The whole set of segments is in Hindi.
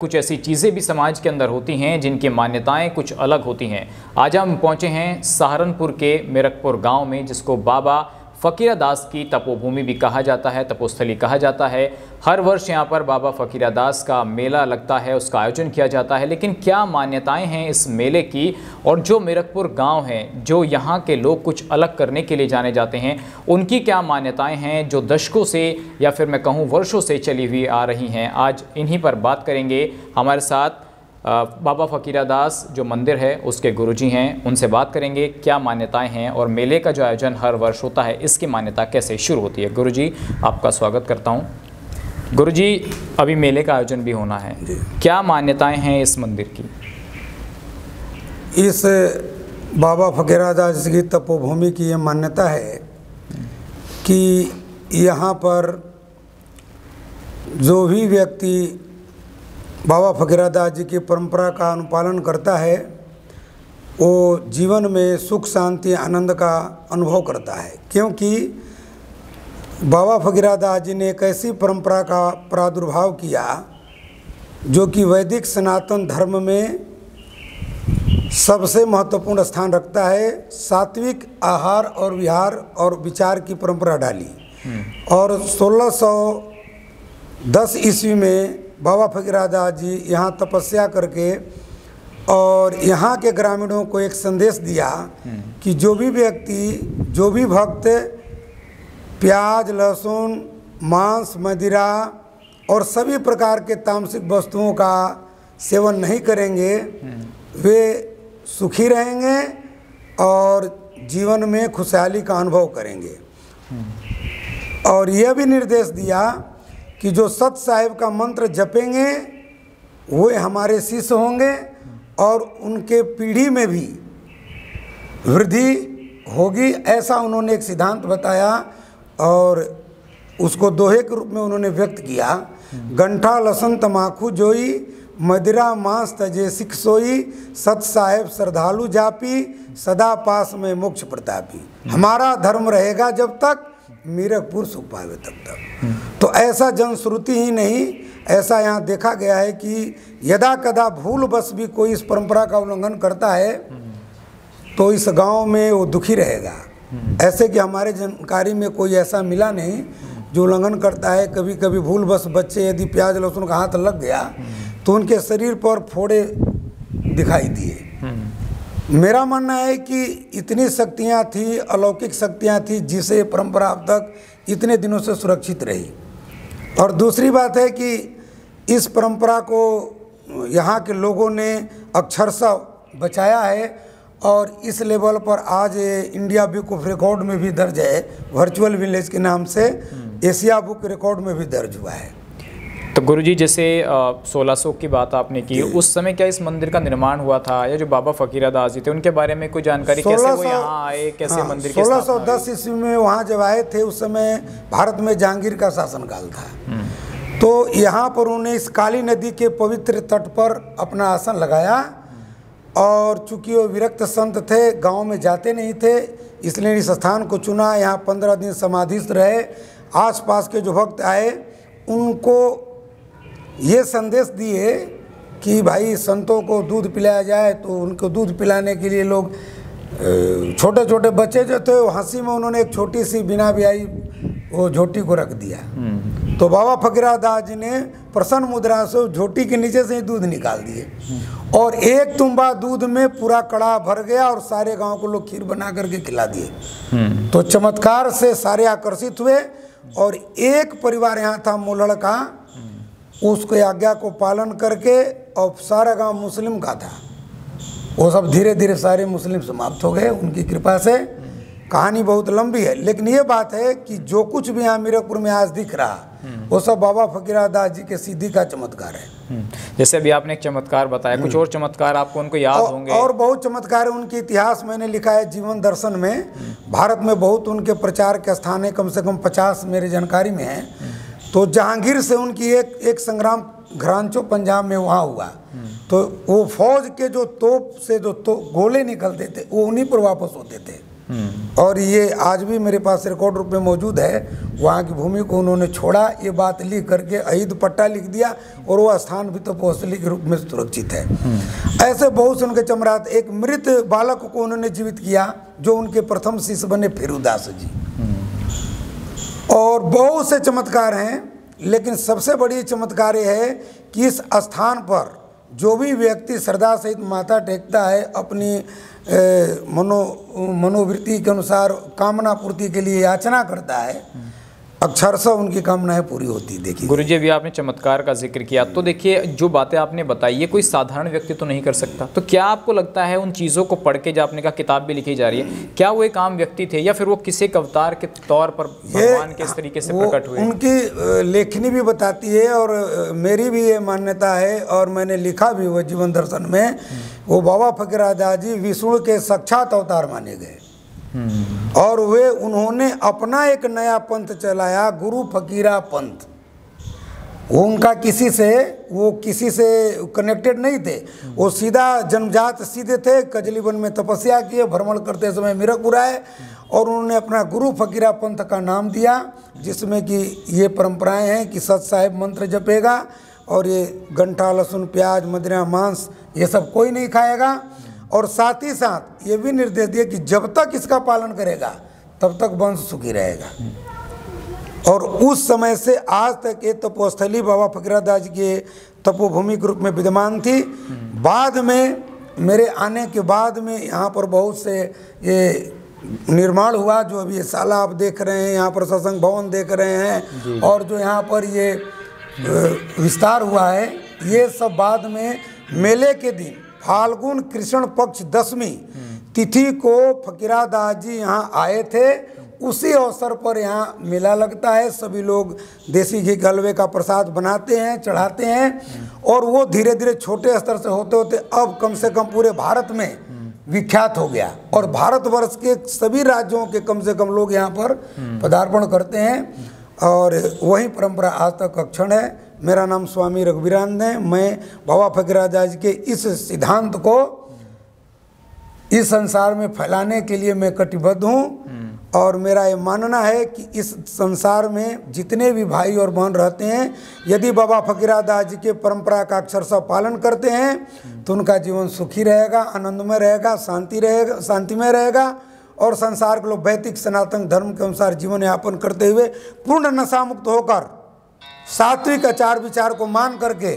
कुछ ऐसी चीज़ें भी समाज के अंदर होती हैं जिनकी मान्यताएं कुछ अलग होती हैं। आज हम पहुंचे हैं सहारनपुर के मेरकपुर गांव में, जिसको बाबा फ़कीरादास की तपोभूमि भी कहा जाता है, तपोस्थली कहा जाता है। हर वर्ष यहां पर बाबा फ़कीरादास का मेला लगता है, उसका आयोजन किया जाता है। लेकिन क्या मान्यताएं हैं इस मेले की, और जो मेरकपुर गांव है, जो यहां के लोग कुछ अलग करने के लिए जाने जाते हैं, उनकी क्या मान्यताएं हैं जो दशकों से या फिर मैं कहूं वर्षों से चली हुई आ रही हैं। आज इन्हीं पर बात करेंगे। हमारे साथ बाबा फ़कीरादास जो मंदिर है उसके गुरुजी हैं, उनसे बात करेंगे क्या मान्यताएं हैं और मेले का जो आयोजन हर वर्ष होता है इसकी मान्यता कैसे शुरू होती है। गुरुजी, आपका स्वागत करता हूं। गुरुजी, अभी मेले का आयोजन भी होना है, क्या मान्यताएं हैं इस मंदिर की? इस बाबा फ़कीरादास की तपोभूमि की ये मान्यता है कि यहाँ पर जो भी व्यक्ति बाबा फ़कीरादास जी की परंपरा का अनुपालन करता है वो जीवन में सुख शांति आनंद का अनुभव करता है, क्योंकि बाबा फ़कीरादास जी ने एक ऐसी परंपरा का प्रादुर्भाव किया जो कि वैदिक सनातन धर्म में सबसे महत्वपूर्ण स्थान रखता है। सात्विक आहार और विहार और विचार की परंपरा डाली और 1610 ईस्वी में बाबा फ़कीरादास जी यहाँ तपस्या करके और यहाँ के ग्रामीणों को एक संदेश दिया कि जो भी व्यक्ति, जो भी भक्त प्याज, लहसुन, मांस, मदिरा और सभी प्रकार के तामसिक वस्तुओं का सेवन नहीं करेंगे वे सुखी रहेंगे और जीवन में खुशहाली का अनुभव करेंगे। और यह भी निर्देश दिया कि जो सत साहिब का मंत्र जपेंगे वे हमारे शिष्य होंगे और उनके पीढ़ी में भी वृद्धि होगी, ऐसा उन्होंने एक सिद्धांत बताया और उसको दोहे के रूप में उन्होंने व्यक्त किया। गंठा लसन तमाखू जोई, मदिरा मांस तजे सिख सोई, सत साहेब श्रद्धालु जापी, सदा पास में मोक्ष प्रतापी। हमारा धर्म रहेगा जब तक, मीरकपुर सुख पावे तब तक। तो ऐसा जनश्रुति ही नहीं, ऐसा यहाँ देखा गया है कि यदा कदा भूल बस भी कोई इस परंपरा का उल्लंघन करता है तो इस गांव में वो दुखी रहेगा। ऐसे कि हमारे जानकारी में कोई ऐसा मिला नहीं जो उल्लंघन करता है। कभी कभी भूल बस बच्चे यदि प्याज लहसुन का हाथ लग गया तो उनके शरीर पर फोड़े दिखाई दिए। मेरा मानना है कि इतनी शक्तियाँ थी, अलौकिक शक्तियाँ थी, जिसे परंपरा अब तक इतने दिनों से सुरक्षित रही। और दूसरी बात है कि इस परंपरा को यहाँ के लोगों ने अक्षरशः बचाया है और इस लेवल पर आज इंडिया बुक ऑफ रिकॉर्ड में भी दर्ज है, वर्चुअल विलेज के नाम से एशिया बुक रिकॉर्ड में भी दर्ज हुआ है। तो गुरुजी, जैसे 1600 की बात आपने की, उस समय क्या इस मंदिर का निर्माण हुआ था, या जो बाबा फ़कीरादास जी थे उनके बारे में कोई जानकारी, कैसे वो यहाँ आए, कैसे मंदिर की 1610 ईस्वी में वहाँ जब आए थे उस समय भारत में जहांगीर का शासनकाल था। तो यहाँ पर उन्होंने इस काली नदी के पवित्र तट पर अपना आसन लगाया और चूँकि वो विरक्त संत थे, गाँव में जाते नहीं थे, इसलिए इस स्थान को चुना। यहाँ 15 दिन समाधिस्थ रहे। आसपास के जो भक्त आए उनको ये संदेश दिए कि भाई संतों को दूध पिलाया जाए, तो उनको दूध पिलाने के लिए लोग, छोटे छोटे बच्चे जो थे वो हंसी में उन्होंने एक छोटी सी बिना ब्याई वो झोटी को रख दिया। तो बाबा फ़कीरादास जी ने प्रसन्न मुद्रा से झोटी के नीचे से ही दूध निकाल दिए और एक तुम्बा दूध में पूरा कड़ा भर गया और सारे गांव को लोग खीर बना करके खिला दिए। तो चमत्कार से सारे आकर्षित हुए और एक परिवार यहाँ था मोलड़ का, उसके आज्ञा को पालन करके, और सारा गांव मुस्लिम का था, वो सब धीरे धीरे सारे मुस्लिम समाप्त हो गए उनकी कृपा से। कहानी बहुत लंबी है, लेकिन ये बात है कि जो कुछ भी यहाँ मीरकपुर में आज दिख रहा वो सब बाबा फ़कीरादास जी के सिद्धि का चमत्कार है। जैसे अभी आपने एक चमत्कार बताया, कुछ और चमत्कार आपको उनको याद होंगे? और बहुत चमत्कार है। उनके इतिहास मैंने लिखा है जीवन दर्शन में। भारत में बहुत उनके प्रचार के स्थान है, कम से कम 50 मेरी जानकारी में है। तो जहांगीर से उनकी एक संग्राम घरांचो पंजाब में वहाँ हुआ, तो वो फौज के जो तोप से जो गोले निकलते थे वो उन्हीं पर वापस होते थे। और ये आज भी मेरे पास रिकॉर्ड रूप में मौजूद है। वहाँ की भूमि को उन्होंने छोड़ा, ये बात लिख करके अहिद पट्टा लिख दिया, और वो स्थान भी तपोस्थली के रूप में सुरक्षित है। ऐसे बहुत से उनके चमरात, एक मृत बालक को उन्होंने जीवित किया जो उनके प्रथम शिष्य बने फेरुदास जी। और बहुत से चमत्कार हैं, लेकिन सबसे बड़ी चमत्कार ये है कि इस स्थान पर जो भी व्यक्ति श्रद्धा सहित माथा टेकता है, अपनी मनोवृत्ति के अनुसार कामना पूर्ति के लिए याचना करता है, अक्षरशः उनकी कामनाएं पूरी होती। देखिए गुरुजी, अभी आपने चमत्कार का जिक्र किया, तो देखिए जो बातें आपने बताई ये कोई साधारण व्यक्ति तो नहीं कर सकता। तो क्या आपको लगता है उन चीज़ों को पढ़ के, जो आपने कहा किताब भी लिखी जा रही है, क्या वो एक आम व्यक्ति थे या फिर वो किसी एक अवतार के तौर पर भगवान के इस तरीके से प्रकट हुए? उनकी लेखनी भी बताती है, और मेरी भी ये मान्यता है, और मैंने लिखा भी वो जीवन दर्शन में, वो बाबा फकीरादास जी विष्णु के साक्षात अवतार माने गए। और वे उन्होंने अपना एक नया पंथ चलाया, गुरु फकीरा पंथ। वो उनका किसी से कनेक्टेड नहीं थे, वो सीधा जन्मजात सीधे थे। कजली वन में तपस्या किए, भ्रमण करते समय मिरकपुर आए, और उन्होंने अपना गुरु फकीरा पंथ का नाम दिया, जिसमें कि ये परंपराएं हैं कि सत साहिब मंत्र जपेगा, और ये गंठा, लहसुन, प्याज, मदिरा, मांस ये सब कोई नहीं खाएगा। और साथ ही साथ ये भी निर्देश दिए कि जब तक इसका पालन करेगा तब तक वंश सुखी रहेगा। और उस समय से आज तक ये तपोस्थली बाबा फकीरादास जी के तपोभूमि के रूप में विद्यमान थी। बाद में मेरे आने के बाद में यहाँ पर बहुत से ये निर्माण हुआ, जो अभी ये साला आप देख रहे हैं, यहाँ पर सत्संग भवन देख रहे हैं, और जो यहाँ पर ये विस्तार हुआ है, ये सब बाद में मेले के दिन फाल्गुन कृष्ण पक्ष 10वीं तिथि को फकीरादास जी यहाँ आए थे। उसी अवसर पर यहाँ मेला लगता है, सभी लोग देसी घी के हलवे का प्रसाद बनाते हैं, चढ़ाते हैं, और वो धीरे धीरे छोटे स्तर से होते होते अब कम से कम पूरे भारत में विख्यात हो गया, और भारतवर्ष के सभी राज्यों के कम से कम लोग यहाँ पर पदार्पण करते हैं, और वही परंपरा आज तक अक्षुण्ण है। मेरा नाम स्वामी रघुवीरानंद है। मैं बाबा फकीरादास के इस सिद्धांत को इस संसार में फैलाने के लिए मैं कटिबद्ध हूँ, और मेरा ये मानना है कि इस संसार में जितने भी भाई और बहन रहते हैं, यदि बाबा फकीरादास जी के परंपरा का अक्षरशः पालन करते हैं तो उनका जीवन सुखी रहेगा, आनंदमय रहेगा, शांतिमय रहेगा, और संसार के लोग वैदिक सनातन धर्म के अनुसार जीवन यापन करते हुए पूर्ण नशा मुक्त होकर सात्विक आचार विचार को मान करके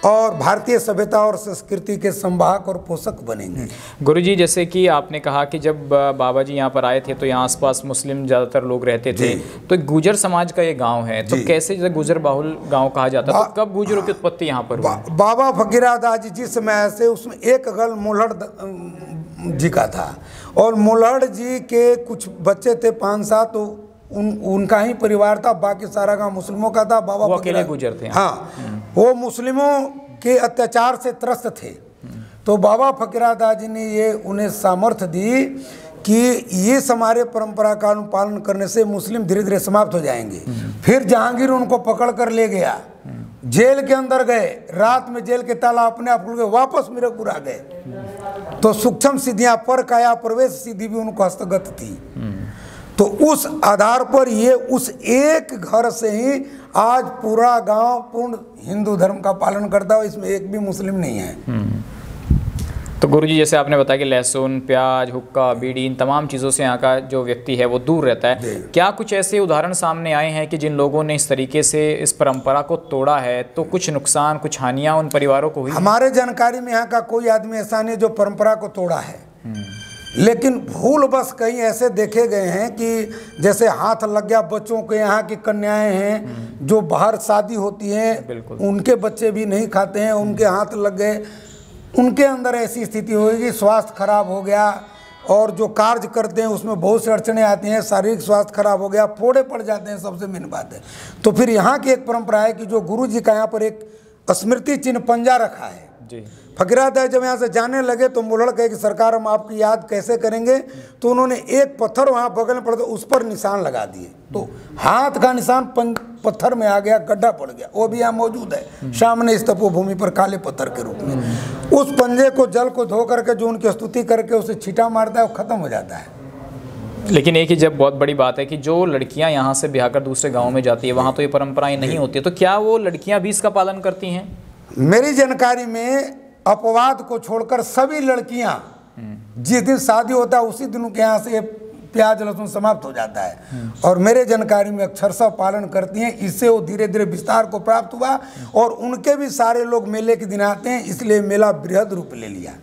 और भारतीय सभ्यता और संस्कृति के संवाहक और पोषक बनेंगे। गुरुजी, जैसे कि आपने कहा कि जब बाबा जी यहाँ पर आए थे तो यहाँ आसपास मुस्लिम ज़्यादातर लोग रहते थे, तो गुजर समाज का ये गांव है, तो कैसे जैसे गुजर बाहुल गांव कहा जाता है, तो कब गुजरों की उत्पत्ति यहाँ पर हुई? बाबा फकीरादास जी जिस समय से, उसमें एक गल मुल्हड़ जी का था, और मुल्हड़ जी के कुछ बच्चे थे 5-7, तो उनका ही परिवार था, बाकी सारा गांव मुस्लिमों का था। बाबा अकेले गुजर थे। हाँ, वो मुस्लिमों के अत्याचार से त्रस्त थे, तो बाबा फकीरादास जी ने ये उन्हें सामर्थ्य दी कि ये हमारे परंपरा का अनुपालन करने से मुस्लिम धीरे धीरे समाप्त हो जाएंगे। फिर जहांगीर उनको पकड़ कर ले गया, जेल के अंदर गए, रात में जेल के ताला अपने आप खुल गए, वापस मिरकपुर आ गए। तो सूक्ष्म सिद्धियां, पर काया प्रवेश सिद्धि भी उनको हस्तगत थी। तो उस आधार पर ये उस एक घर से ही आज पूरा गांव पूर्ण हिंदू धर्म का पालन करता है, इसमें एक भी मुस्लिम नहीं है। तो गुरुजी, जैसे आपने बताया कि लहसुन, प्याज, हुक्का, बीड़ी, इन तमाम चीज़ों से यहाँ का जो व्यक्ति है वो दूर रहता है। क्या कुछ ऐसे उदाहरण सामने आए हैं कि जिन लोगों ने इस तरीके से इस परंपरा को तोड़ा है तो कुछ नुकसान, कुछ हानियाँ उन परिवारों को हुई? हमारे जानकारी में यहाँ का कोई आदमी ऐसा नहीं जो परंपरा को तोड़ा है, लेकिन भूल बस कहीं ऐसे देखे गए हैं कि जैसे हाथ लग गया बच्चों के, यहाँ की कन्याएं हैं जो बाहर शादी होती हैं, उनके बच्चे भी नहीं खाते हैं, उनके हाथ लग गए, उनके अंदर ऐसी स्थिति होगी, स्वास्थ्य खराब हो गया, और जो कार्य करते हैं उसमें बहुत सी अड़चने आती हैं, शारीरिक स्वास्थ्य खराब हो गया, फोड़े पड़ जाते हैं, सबसे मेन बात है। तो फिर यहाँ की एक परंपरा है कि जो गुरु जी का यहाँ पर एक स्मृति चिन्ह पंजा रखा है जी। फकीरादास जब यहाँ से जाने लगे तो मुल्हड़ कहे कि सरकार हम आपकी याद कैसे करेंगे, तो उन्होंने एक पत्थर वहाँ बगल में पड़ा था, उस पर निशान लगा दिए, तो हाथ का निशान पत्थर में आ गया, गड्ढा पड़ गया, वो भी यहाँ मौजूद है सामने इस तपोभूमि पर काले पत्थर के रूप में। उस पंजे को जल को धो करके जो उनकी स्तुति करके उसे छींटा मारता है वो खत्म हो जाता है। लेकिन एक ही जब बहुत बड़ी बात है कि जो लड़कियां यहाँ से ब्याह कर दूसरे गांव में जाती है, वहाँ तो ये परंपराएं नहीं होती है, तो क्या वो लड़कियां भी इसका पालन करती हैं? मेरी जानकारी में अपवाद को छोड़कर सभी लड़कियां जिस दिन शादी होता है उसी दिन उनके यहाँ से प्याज लहसुन समाप्त हो जाता है, और मेरे जानकारी में अक्षरशः पालन करती हैं। इससे वो धीरे धीरे विस्तार को प्राप्त हुआ और उनके भी सारे लोग मेले के दिन आते हैं, इसलिए मेला बृहद रूप ले लिया।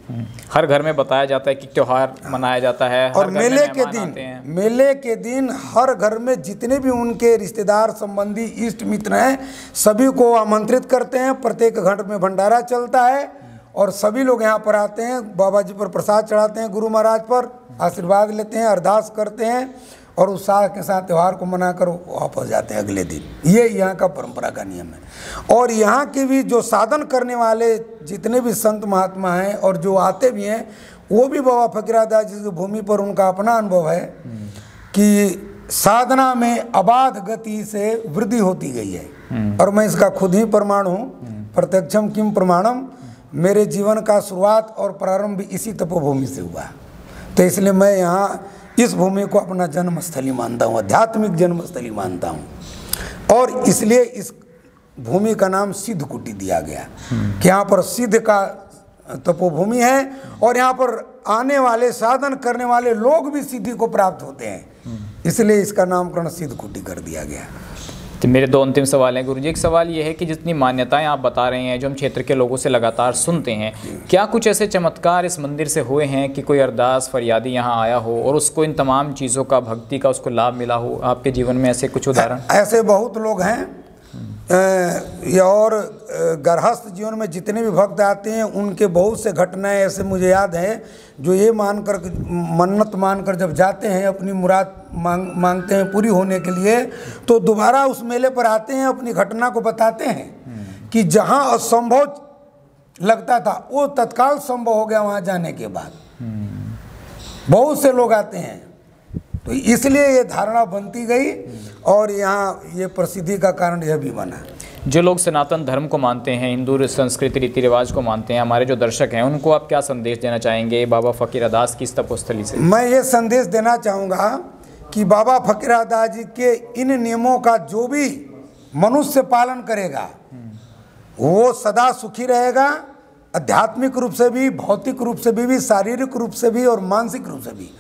हर घर में बताया जाता है कि त्योहार मनाया जाता है, और मेले के दिन हर घर में जितने भी उनके रिश्तेदार संबंधी इष्ट मित्र हैं सभी को आमंत्रित करते हैं। प्रत्येक घर में भंडारा चलता है और सभी लोग यहाँ पर आते हैं, बाबा जी पर प्रसाद चढ़ाते हैं, गुरु महाराज पर आशीर्वाद लेते हैं, अरदास करते हैं और उत्साह के साथ त्यौहार को मनाकर वापस जाते हैं अगले दिन। ये यहाँ का परंपरा का नियम है। और यहाँ के भी जो साधन करने वाले जितने भी संत महात्मा हैं और जो आते भी हैं, वो भी बाबा फकीरादास जी की भूमि पर उनका अपना अनुभव है कि साधना में अबाध गति से वृद्धि होती गई है। और मैं इसका खुद ही प्रमाण हूँ, प्रत्यक्षम किम प्रमाणम। मेरे जीवन का शुरुआत और प्रारंभ भी इसी तपोभूमि से हुआ, तो इसलिए मैं यहाँ इस भूमि को अपना जन्मस्थली मानता हूँ, आध्यात्मिक जन्मस्थली मानता हूँ। और इसलिए इस भूमि का नाम सिद्ध कुटी दिया गया कि यहाँ पर सिद्ध का तपोभूमि है और यहाँ पर आने वाले साधन करने वाले लोग भी सिद्धि को प्राप्त होते हैं, इसलिए इसका नामकरण सिद्ध कुटी कर दिया गया। तो मेरे दो अंतिम सवाल हैं गुरुजी। एक सवाल ये है कि जितनी मान्यताएं आप बता रहे हैं, जो हम क्षेत्र के लोगों से लगातार सुनते हैं, क्या कुछ ऐसे चमत्कार इस मंदिर से हुए हैं कि कोई अरदास फरियादी यहाँ आया हो और उसको इन तमाम चीज़ों का, भक्ति का उसको लाभ मिला हो? आपके जीवन में ऐसे कुछ उदाहरण? ऐसे बहुत लोग हैं। और गृहस्थ जीवन में जितने भी भक्त आते हैं उनके बहुत से घटनाएं ऐसे मुझे याद है, जो ये मानकर मन्नत मानकर जब जाते हैं अपनी मुराद मांगते हैं पूरी होने के लिए, तो दोबारा उस मेले पर आते हैं, अपनी घटना को बताते हैं कि जहां असंभव लगता था वो तत्काल संभव हो गया वहां जाने के बाद। बहुत से लोग आते हैं, तो इसलिए ये धारणा बनती गई और यहाँ ये प्रसिद्धि का कारण यह भी बना। जो लोग सनातन धर्म को मानते हैं, हिंदू संस्कृति रीति रिवाज को मानते हैं, हमारे जो दर्शक हैं, उनको आप क्या संदेश देना चाहेंगे बाबा फकीरादास की इस तपोस्थली से? मैं ये संदेश देना चाहूँगा कि बाबा फकीरादास जी के इन नियमों का जो भी मनुष्य पालन करेगा वो सदा सुखी रहेगा, आध्यात्मिक रूप से भी, भौतिक रूप से भी, शारीरिक रूप से भी और मानसिक रूप से भी।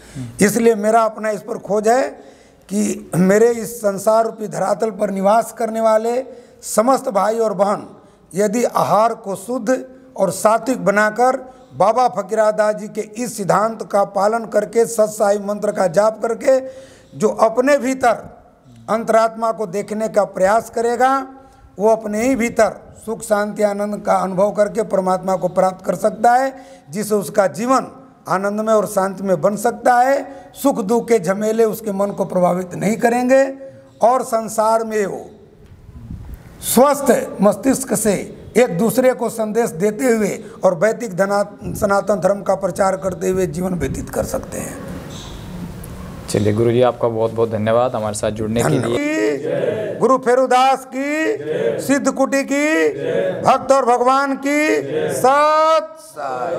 इसलिए मेरा अपना इस पर खोज है कि मेरे इस संसार रूपी धरातल पर निवास करने वाले समस्त भाई और बहन यदि आहार को शुद्ध और सात्विक बनाकर बाबा फकीरादास जी के इस सिद्धांत का पालन करके, सत्साई मंत्र का जाप करके, जो अपने भीतर अंतरात्मा को देखने का प्रयास करेगा, वो अपने ही भीतर सुख शांति आनंद का अनुभव करके परमात्मा को प्राप्त कर सकता है, जिससे उसका जीवन आनंदमय और शांति में बन सकता है। सुख दुख के झमेले उसके मन को प्रभावित नहीं करेंगे और संसार में वो स्वस्थ मस्तिष्क से एक दूसरे को संदेश देते हुए और वैदिक सनातन धर्म का प्रचार करते हुए जीवन व्यतीत कर सकते हैं। चलिए गुरुजी, आपका बहुत बहुत धन्यवाद हमारे साथ जुड़ने के लिए। गुरु फेरुदास की, सिद्ध कुटी की, भक्त और भगवान की सत साई।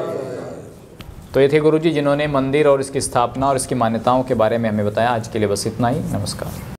तो ये थे गुरुजी जिन्होंने मंदिर और इसकी स्थापना और इसकी मान्यताओं के बारे में हमें बताया। आज के लिए बस इतना ही। नमस्कार।